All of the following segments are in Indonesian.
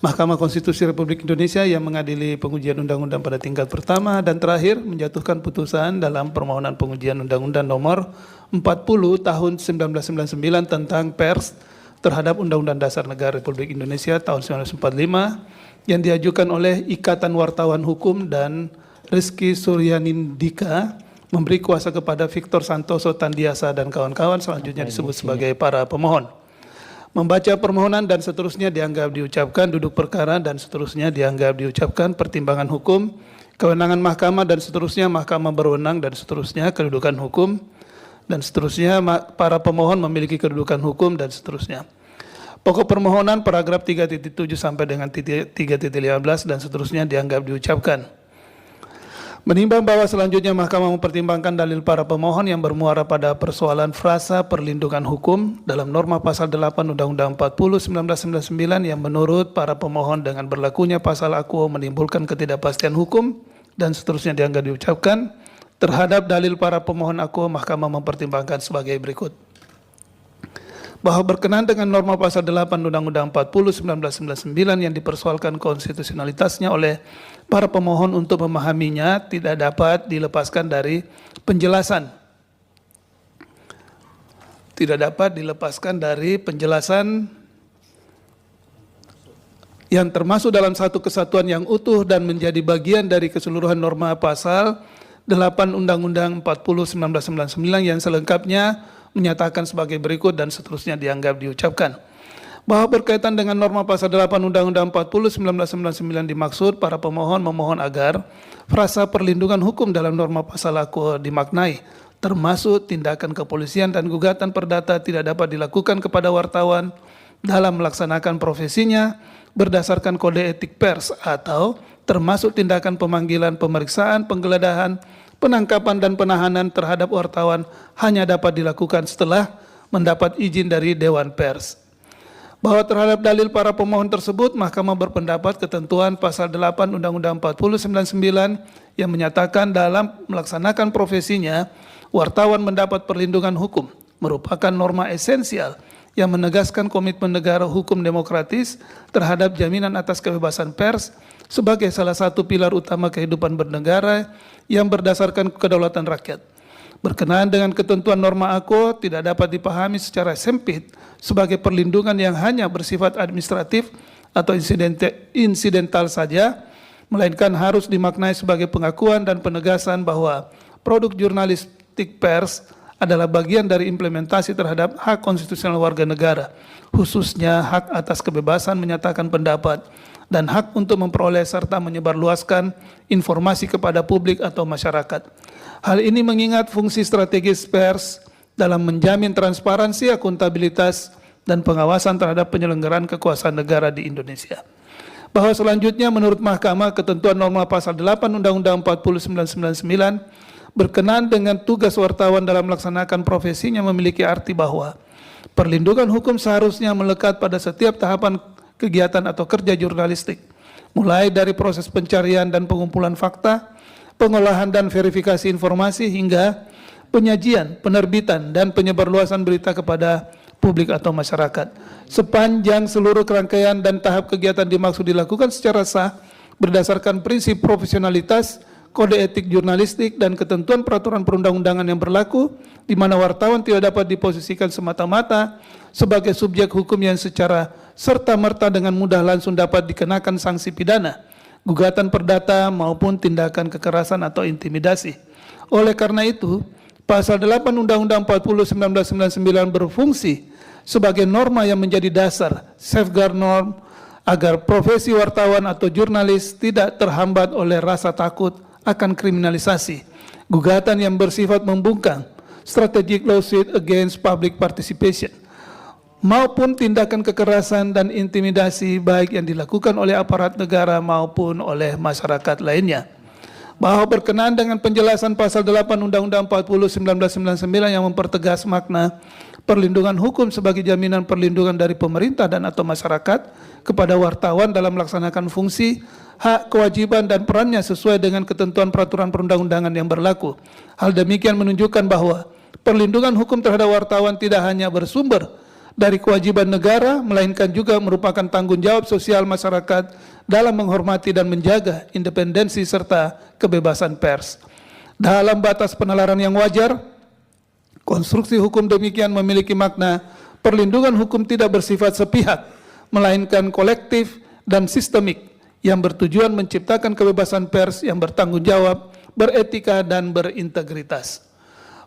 Mahkamah Konstitusi Republik Indonesia yang mengadili pengujian undang-undang pada tingkat pertama dan terakhir menjatuhkan putusan dalam permohonan pengujian undang-undang nomor 40 tahun 1999 tentang pers terhadap Undang-Undang Dasar Negara Republik Indonesia tahun 1945 yang diajukan oleh Ikatan Wartawan Hukum dan Rizky Suryanindika memberi kuasa kepada Victor Santoso Tandiasa dan kawan-kawan selanjutnya disebut sebagai para pemohon. Membaca permohonan dan seterusnya dianggap diucapkan duduk perkara dan seterusnya dianggap diucapkan pertimbangan hukum, kewenangan mahkamah dan seterusnya mahkamah berwenang dan seterusnya kedudukan hukum dan seterusnya para pemohon memiliki kedudukan hukum dan seterusnya. Pokok permohonan paragraf 3.7 sampai dengan 3.15 dan seterusnya dianggap diucapkan. Menimbang bahwa selanjutnya mahkamah mempertimbangkan dalil para pemohon yang bermuara pada persoalan frasa perlindungan hukum dalam norma pasal 8 Undang-Undang 40 1999 yang menurut para pemohon dengan berlakunya pasal akuo menimbulkan ketidakpastian hukum dan seterusnya dianggap diucapkan. Terhadap dalil para pemohon akuo, mahkamah mempertimbangkan sebagai berikut. Bahwa berkenaan dengan norma pasal 8 Undang-Undang 40 1999 yang dipersoalkan konstitusionalitasnya oleh para pemohon untuk memahaminya tidak dapat dilepaskan dari penjelasan. Tidak dapat dilepaskan dari penjelasan yang termasuk dalam satu kesatuan yang utuh dan menjadi bagian dari keseluruhan norma pasal 8 Undang-Undang 40 1999 yang selengkapnya menyatakan sebagai berikut dan seterusnya dianggap diucapkan. Bahwa berkaitan dengan norma pasal 8 Undang-Undang 40 1999 dimaksud para pemohon memohon agar frasa perlindungan hukum dalam norma pasal akuo dimaknai, termasuk tindakan kepolisian dan gugatan perdata tidak dapat dilakukan kepada wartawan dalam melaksanakan profesinya berdasarkan kode etik pers atau termasuk tindakan pemanggilan, pemeriksaan, penggeledahan, penangkapan dan penahanan terhadap wartawan hanya dapat dilakukan setelah mendapat izin dari Dewan Pers. Bahwa terhadap dalil para pemohon tersebut, mahkamah berpendapat ketentuan pasal 8 Undang-Undang 40 1999 yang menyatakan dalam melaksanakan profesinya, wartawan mendapat perlindungan hukum, merupakan norma esensial yang menegaskan komitmen negara hukum demokratis terhadap jaminan atas kebebasan pers sebagai salah satu pilar utama kehidupan bernegara yang berdasarkan kedaulatan rakyat. Berkenaan dengan ketentuan norma akuo tidak dapat dipahami secara sempit sebagai perlindungan yang hanya bersifat administratif atau insidental saja, melainkan harus dimaknai sebagai pengakuan dan penegasan bahwa produk jurnalistik pers adalah bagian dari implementasi terhadap hak konstitusional warga negara, khususnya hak atas kebebasan menyatakan pendapat dan hak untuk memperoleh serta menyebarluaskan informasi kepada publik atau masyarakat. Hal ini mengingat fungsi strategis pers dalam menjamin transparansi, akuntabilitas, dan pengawasan terhadap penyelenggaraan kekuasaan negara di Indonesia. Bahwa selanjutnya menurut mahkamah ketentuan norma pasal 8 Undang-Undang 40 1999 berkenaan dengan tugas wartawan dalam melaksanakan profesinya memiliki arti bahwa perlindungan hukum seharusnya melekat pada setiap tahapan kegiatan atau kerja jurnalistik, mulai dari proses pencarian dan pengumpulan fakta, pengolahan dan verifikasi informasi hingga penyajian, penerbitan, dan penyebarluasan berita kepada publik atau masyarakat. Sepanjang seluruh rangkaian dan tahap kegiatan dimaksud dilakukan secara sah berdasarkan prinsip profesionalitas, kode etik jurnalistik, dan ketentuan peraturan perundang-undangan yang berlaku, di mana wartawan tidak dapat diposisikan semata-mata sebagai subjek hukum yang secara serta-merta dengan mudah langsung dapat dikenakan sanksi pidana, gugatan perdata maupun tindakan kekerasan atau intimidasi. Oleh karena itu, pasal 8 Undang-Undang 40 1999 berfungsi sebagai norma yang menjadi dasar safeguard norm agar profesi wartawan atau jurnalis tidak terhambat oleh rasa takut akan kriminalisasi, gugatan yang bersifat membungkam, strategic lawsuit against public participation, maupun tindakan kekerasan dan intimidasi baik yang dilakukan oleh aparat negara maupun oleh masyarakat lainnya. Bahwa berkenaan dengan penjelasan pasal 8 Undang-Undang 40 1999 yang mempertegas makna perlindungan hukum sebagai jaminan perlindungan dari pemerintah dan atau masyarakat kepada wartawan dalam melaksanakan fungsi, hak, kewajiban, dan perannya sesuai dengan ketentuan peraturan perundang-undangan yang berlaku. Hal demikian menunjukkan bahwa perlindungan hukum terhadap wartawan tidak hanya bersumber dari kewajiban negara, melainkan juga merupakan tanggung jawab sosial masyarakat dalam menghormati dan menjaga independensi serta kebebasan pers. Dalam batas penalaran yang wajar, konstruksi hukum demikian memiliki makna perlindungan hukum tidak bersifat sepihak, melainkan kolektif dan sistemik yang bertujuan menciptakan kebebasan pers yang bertanggung jawab, beretika, dan berintegritas.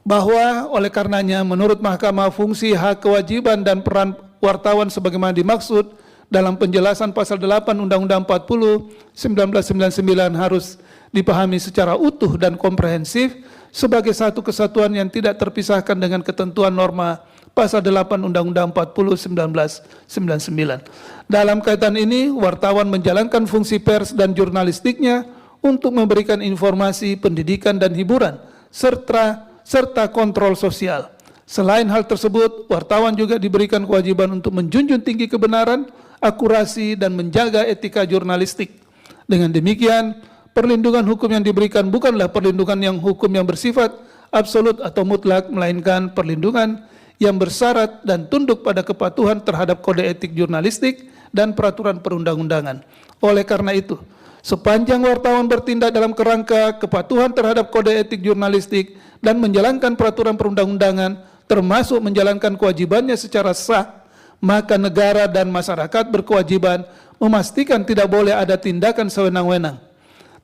Bahwa oleh karenanya menurut Mahkamah fungsi, hak, kewajiban, dan peran wartawan sebagaimana dimaksud dalam penjelasan pasal 8 Undang-Undang 40 1999 harus dipahami secara utuh dan komprehensif sebagai satu kesatuan yang tidak terpisahkan dengan ketentuan norma pasal 8 Undang-Undang 40 1999. Dalam kaitan ini, wartawan menjalankan fungsi pers dan jurnalistiknya untuk memberikan informasi, pendidikan, dan hiburan, serta kontrol sosial. Selain hal tersebut, wartawan juga diberikan kewajiban untuk menjunjung tinggi kebenaran, akurasi, dan menjaga etika jurnalistik. Dengan demikian, perlindungan hukum yang diberikan bukanlah perlindungan hukum yang bersifat absolut atau mutlak, melainkan perlindungan yang bersyarat dan tunduk pada kepatuhan terhadap kode etik jurnalistik dan peraturan perundang-undangan. Oleh karena itu, sepanjang wartawan bertindak dalam kerangka kepatuhan terhadap kode etik jurnalistik dan menjalankan peraturan perundang-undangan, termasuk menjalankan kewajibannya secara sah, maka negara dan masyarakat berkewajiban memastikan tidak boleh ada tindakan sewenang-wenang,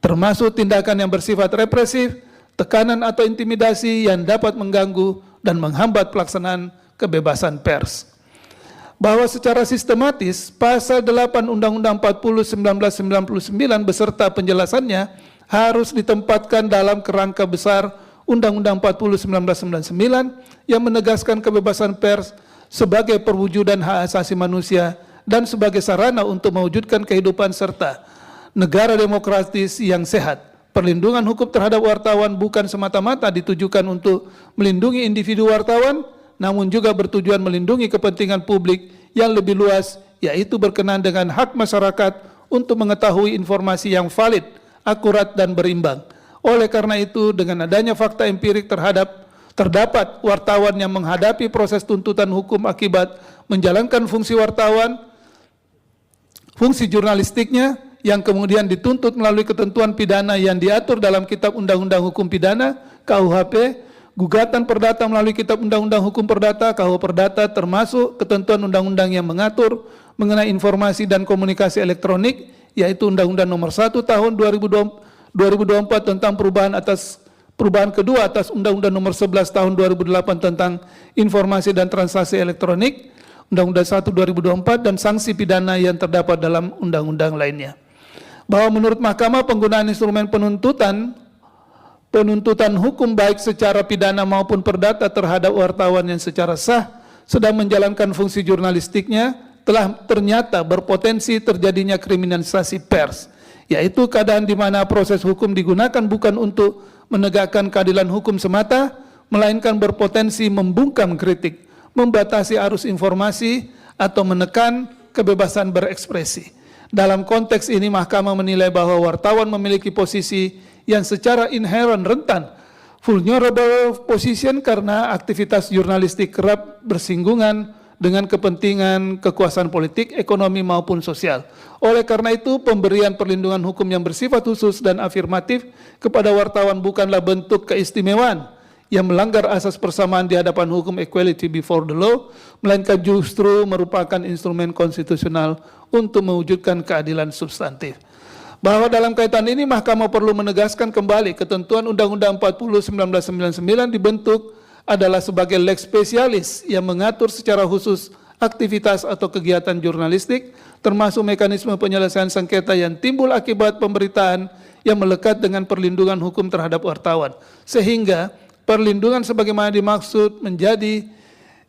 termasuk tindakan yang bersifat represif, tekanan atau intimidasi yang dapat mengganggu dan menghambat pelaksanaan kebebasan pers. Bahwa secara sistematis pasal 8 Undang-Undang 40 1999 beserta penjelasannya harus ditempatkan dalam kerangka besar Undang-Undang 40 1999 yang menegaskan kebebasan pers sebagai perwujudan hak asasi manusia dan sebagai sarana untuk mewujudkan kehidupan serta negara demokratis yang sehat. Perlindungan hukum terhadap wartawan bukan semata-mata ditujukan untuk melindungi individu wartawan, namun juga bertujuan melindungi kepentingan publik yang lebih luas, yaitu berkenaan dengan hak masyarakat untuk mengetahui informasi yang valid, akurat, dan berimbang. Oleh karena itu, dengan adanya fakta empirik terdapat wartawan yang menghadapi proses tuntutan hukum akibat menjalankan fungsi wartawan, fungsi jurnalistiknya, yang kemudian dituntut melalui ketentuan pidana yang diatur dalam Kitab Undang-Undang Hukum Pidana, KUHP, gugatan perdata melalui Kitab Undang-Undang Hukum Perdata, KUH Perdata, termasuk ketentuan undang-undang yang mengatur mengenai informasi dan komunikasi elektronik, yaitu Undang-Undang Nomor 1 Tahun 2024 tentang perubahan kedua atas Undang-Undang Nomor 11 Tahun 2008 tentang informasi dan transaksi elektronik, Undang-Undang 1 2024, dan sanksi pidana yang terdapat dalam undang-undang lainnya. Bahwa menurut Mahkamah penggunaan instrumen penuntutan hukum baik secara pidana maupun perdata terhadap wartawan yang secara sah sedang menjalankan fungsi jurnalistiknya telah ternyata berpotensi terjadinya kriminalisasi pers, yaitu keadaan di mana proses hukum digunakan bukan untuk menegakkan keadilan hukum semata, melainkan berpotensi membungkam kritik, membatasi arus informasi, atau menekan kebebasan berekspresi. Dalam konteks ini, Mahkamah menilai bahwa wartawan memiliki posisi yang secara inherent rentan, vulnerable position, karena aktivitas jurnalistik kerap bersinggungan dengan kepentingan kekuasaan politik, ekonomi, maupun sosial. Oleh karena itu, pemberian perlindungan hukum yang bersifat khusus dan afirmatif kepada wartawan bukanlah bentuk keistimewaan yang melanggar asas persamaan di hadapan hukum, equality before the law, melainkan justru merupakan instrumen konstitusional untuk mewujudkan keadilan substantif. Bahwa dalam kaitan ini Mahkamah perlu menegaskan kembali ketentuan Undang-Undang 40 1999 dibentuk adalah sebagai lex specialis yang mengatur secara khusus aktivitas atau kegiatan jurnalistik, termasuk mekanisme penyelesaian sengketa yang timbul akibat pemberitaan yang melekat dengan perlindungan hukum terhadap wartawan, sehingga perlindungan sebagaimana dimaksud menjadi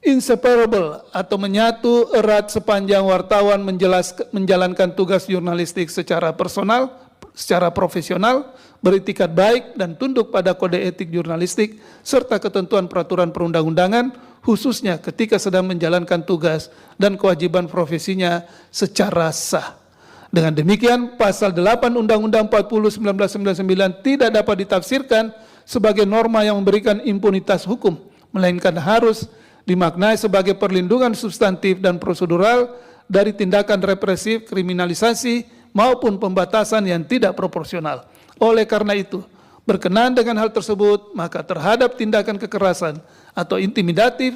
inseparable atau menyatu erat sepanjang wartawan menjalankan tugas jurnalistik secara personal, secara profesional, beretikat baik, dan tunduk pada kode etik jurnalistik serta ketentuan peraturan perundang-undangan, khususnya ketika sedang menjalankan tugas dan kewajiban profesinya secara sah. Dengan demikian, pasal 8 Undang-Undang 40 1999 tidak dapat ditafsirkan sebagai norma yang memberikan impunitas hukum, melainkan harus dimaknai sebagai perlindungan substantif dan prosedural dari tindakan represif, kriminalisasi, maupun pembatasan yang tidak proporsional. Oleh karena itu, berkenaan dengan hal tersebut, maka terhadap tindakan kekerasan atau intimidatif,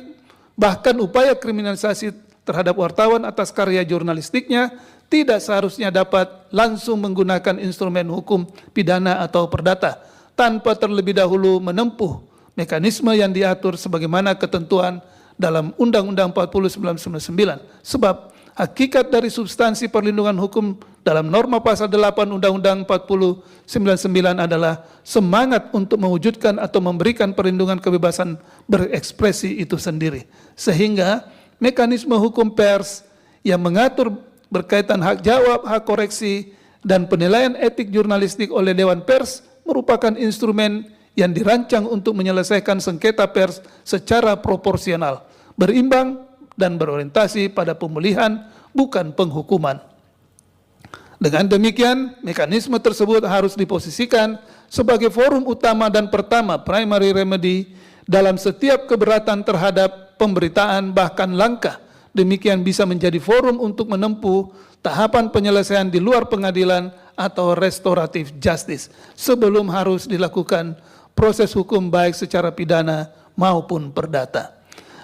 bahkan upaya kriminalisasi terhadap wartawan atas karya jurnalistiknya, tidak seharusnya dapat langsung menggunakan instrumen hukum pidana atau perdata, tanpa terlebih dahulu menempuh mekanisme yang diatur sebagaimana ketentuan dalam Undang-Undang 40 1999. Sebab hakikat dari substansi perlindungan hukum dalam norma pasal 8 Undang-Undang 40 99 adalah semangat untuk mewujudkan atau memberikan perlindungan kebebasan berekspresi itu sendiri. Sehingga mekanisme hukum pers yang mengatur berkaitan hak jawab, hak koreksi, dan penilaian etik jurnalistik oleh Dewan Pers merupakan instrumen yang dirancang untuk menyelesaikan sengketa pers secara proporsional, berimbang, dan berorientasi pada pemulihan, bukan penghukuman. Dengan demikian, mekanisme tersebut harus diposisikan sebagai forum utama dan pertama primary remedy dalam setiap keberatan terhadap pemberitaan bahkan langkah. Demikian bisa menjadi forum untuk menempuh tahapan penyelesaian di luar pengadilan atau restoratif justice sebelum harus dilakukan proses hukum baik secara pidana maupun perdata.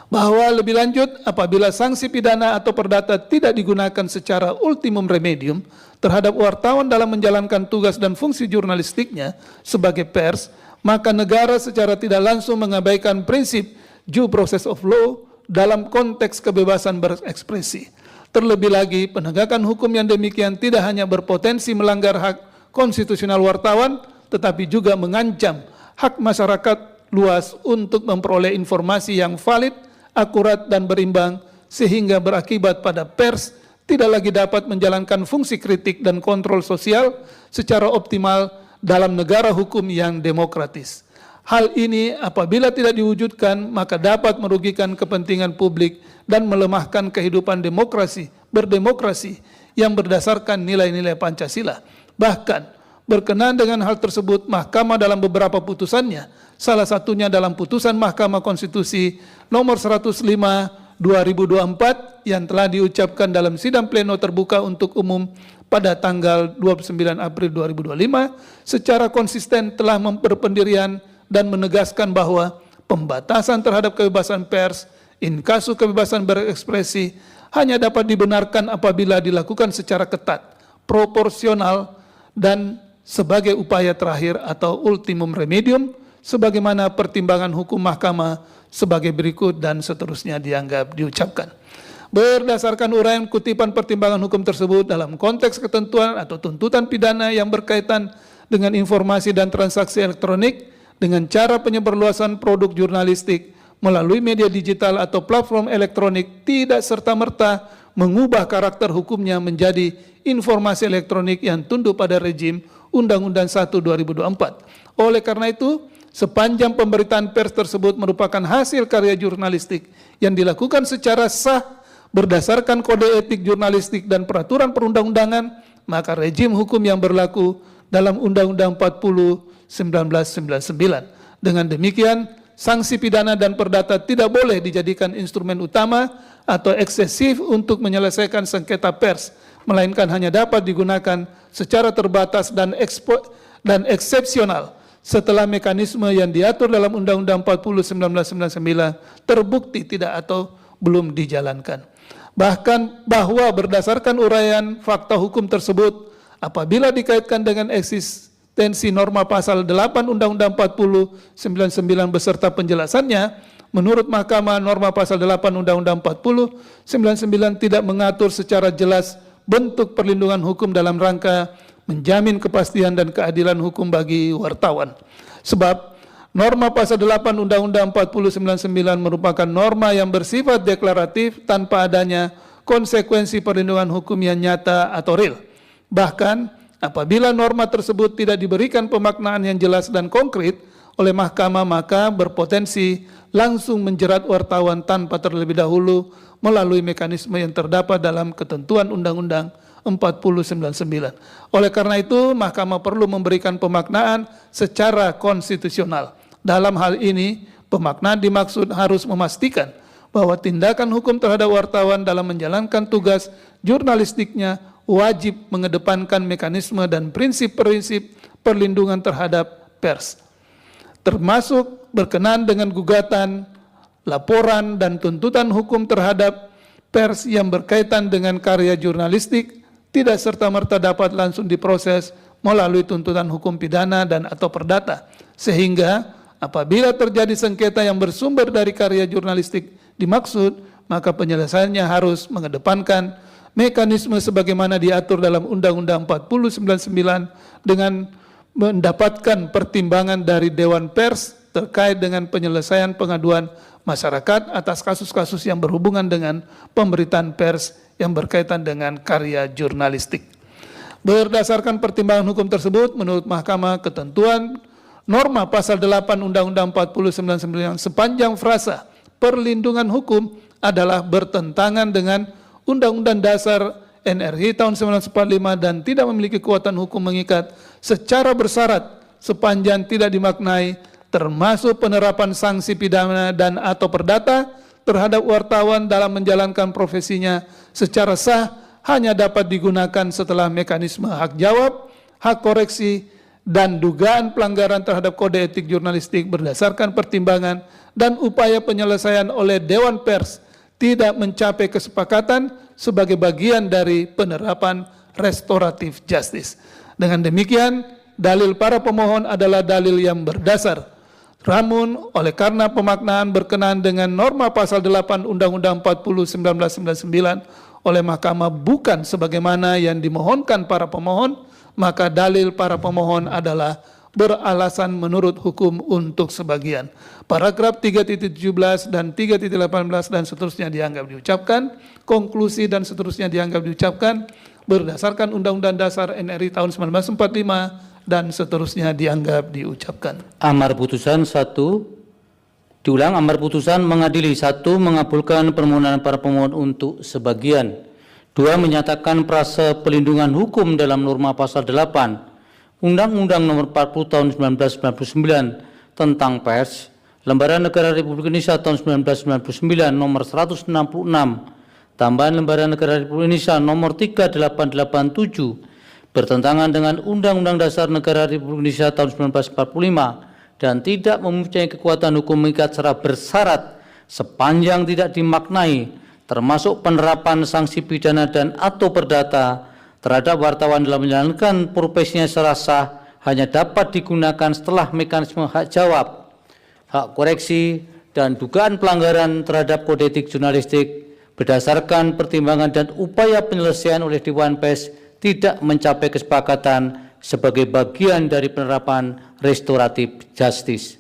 Bahwa lebih lanjut, apabila sanksi pidana atau perdata tidak digunakan secara ultimum remedium terhadap wartawan dalam menjalankan tugas dan fungsi jurnalistiknya sebagai pers, maka negara secara tidak langsung mengabaikan prinsip due process of law dalam konteks kebebasan berekspresi. Terlebih lagi, penegakan hukum yang demikian tidak hanya berpotensi melanggar hak konstitusional wartawan, tetapi juga mengancam hak masyarakat luas untuk memperoleh informasi yang valid, akurat, dan berimbang, sehingga berakibat pada pers tidak lagi dapat menjalankan fungsi kritik dan kontrol sosial secara optimal dalam negara hukum yang demokratis. Hal ini apabila tidak diwujudkan, maka dapat merugikan kepentingan publik dan melemahkan kehidupan berdemokrasi yang berdasarkan nilai-nilai Pancasila. Bahkan, berkenaan dengan hal tersebut, Mahkamah dalam beberapa putusannya, salah satunya dalam putusan Mahkamah Konstitusi nomor 105 2024 yang telah diucapkan dalam sidang pleno terbuka untuk umum pada tanggal 29 April 2025, secara konsisten telah berpendirian dan menegaskan bahwa pembatasan terhadap kebebasan pers, in kasus kebebasan berekspresi, hanya dapat dibenarkan apabila dilakukan secara ketat, proporsional, dan sebagai upaya terakhir atau ultimum remedium, sebagaimana pertimbangan hukum mahkamah sebagai berikut dan seterusnya dianggap diucapkan. Berdasarkan uraian kutipan pertimbangan hukum tersebut dalam konteks ketentuan atau tuntutan pidana yang berkaitan dengan informasi dan transaksi elektronik dengan cara penyebarluasan produk jurnalistik melalui media digital atau platform elektronik tidak serta-merta mengubah karakter hukumnya menjadi informasi elektronik yang tunduk pada rejim Undang-Undang 1 2024. Oleh karena itu, sepanjang pemberitaan pers tersebut merupakan hasil karya jurnalistik yang dilakukan secara sah berdasarkan kode etik jurnalistik dan peraturan perundang-undangan, maka rejim hukum yang berlaku dalam Undang-Undang 40 1999. Dengan demikian, sanksi pidana dan perdata tidak boleh dijadikan instrumen utama atau eksesif untuk menyelesaikan sengketa pers, melainkan hanya dapat digunakan secara terbatas dan eksepsional setelah mekanisme yang diatur dalam Undang-Undang 40 1999 terbukti tidak atau belum dijalankan. Bahkan bahwa berdasarkan uraian fakta hukum tersebut, apabila dikaitkan dengan eksistensi norma pasal 8 Undang-Undang 40 99 beserta penjelasannya, menurut Mahkamah norma pasal 8 Undang-Undang 40 99 tidak mengatur secara jelas bentuk perlindungan hukum dalam rangka menjamin kepastian dan keadilan hukum bagi wartawan. Sebab norma pasal 8 Undang-Undang 40 99 merupakan norma yang bersifat deklaratif tanpa adanya konsekuensi perlindungan hukum yang nyata atau real. Bahkan apabila norma tersebut tidak diberikan pemaknaan yang jelas dan konkret oleh mahkamah, maka berpotensi langsung menjerat wartawan tanpa terlebih dahulu melalui mekanisme yang terdapat dalam ketentuan Undang-Undang 4099. Oleh karena itu, mahkamah perlu memberikan pemaknaan secara konstitusional. Dalam hal ini, pemaknaan dimaksud harus memastikan bahwa tindakan hukum terhadap wartawan dalam menjalankan tugas jurnalistiknya wajib mengedepankan mekanisme dan prinsip-prinsip perlindungan terhadap pers, termasuk berkenaan dengan gugatan, laporan, dan tuntutan hukum terhadap pers yang berkaitan dengan karya jurnalistik tidak serta-merta dapat langsung diproses melalui tuntutan hukum pidana dan atau perdata, sehingga apabila terjadi sengketa yang bersumber dari karya jurnalistik dimaksud, maka penyelesaiannya harus mengedepankan mekanisme sebagaimana diatur dalam Undang-Undang 4099 dengan mendapatkan pertimbangan dari Dewan Pers terkait dengan penyelesaian pengaduan masyarakat atas kasus-kasus yang berhubungan dengan pemberitaan pers yang berkaitan dengan karya jurnalistik. Berdasarkan pertimbangan hukum tersebut, menurut Mahkamah, ketentuan norma pasal 8 Undang-Undang 4099 sepanjang frasa perlindungan hukum adalah bertentangan dengan Undang-Undang Dasar NRI tahun 1945 dan tidak memiliki kekuatan hukum mengikat secara bersyarat sepanjang tidak dimaknai, termasuk penerapan sanksi pidana dan atau perdata terhadap wartawan dalam menjalankan profesinya secara sah hanya dapat digunakan setelah mekanisme hak jawab, hak koreksi, dan dugaan pelanggaran terhadap kode etik jurnalistik berdasarkan pertimbangan dan upaya penyelesaian oleh Dewan Pers tidak mencapai kesepakatan sebagai bagian dari penerapan restoratif justice. Dengan demikian, dalil para pemohon adalah dalil yang berdasar. Namun, oleh karena pemaknaan berkenaan dengan norma pasal 8 Undang-Undang 40 1999 oleh Mahkamah bukan sebagaimana yang dimohonkan para pemohon, maka dalil para pemohon adalah beralasan menurut hukum untuk sebagian. Paragraf 3.17 dan 3.18 dan seterusnya dianggap diucapkan, konklusi dan seterusnya dianggap diucapkan berdasarkan Undang-Undang Dasar NRI tahun 1945 dan seterusnya dianggap diucapkan. Amar putusan 1. Diulang, amar putusan mengadili 1. Mengabulkan permohonan para pemohon untuk sebagian. 2. Menyatakan prase pelindungan hukum dalam norma pasal 8 Undang-Undang Nomor 40 Tahun 1999 tentang Pers, Lembaran Negara Republik Indonesia tahun 1999 Nomor 166, tambahan Lembaran Negara Republik Indonesia Nomor 3887 bertentangan dengan Undang-Undang Dasar Negara Republik Indonesia tahun 1945 dan tidak mempunyai kekuatan hukum mengikat secara bersyarat sepanjang tidak dimaknai, termasuk penerapan sanksi pidana dan atau perdata terhadap wartawan dalam menjalankan profesinya secara sah hanya dapat digunakan setelah mekanisme hak jawab, hak koreksi, dan dugaan pelanggaran terhadap kode etik jurnalistik berdasarkan pertimbangan dan upaya penyelesaian oleh Dewan Pers tidak mencapai kesepakatan sebagai bagian dari penerapan restoratif justice.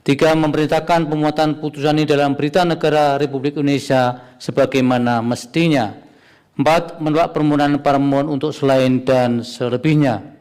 3. Memerintahkan pemuatan putusan ini dalam Berita Negara Republik Indonesia sebagaimana mestinya. 4. Menolak permohonan para pemohon untuk selain dan selebihnya.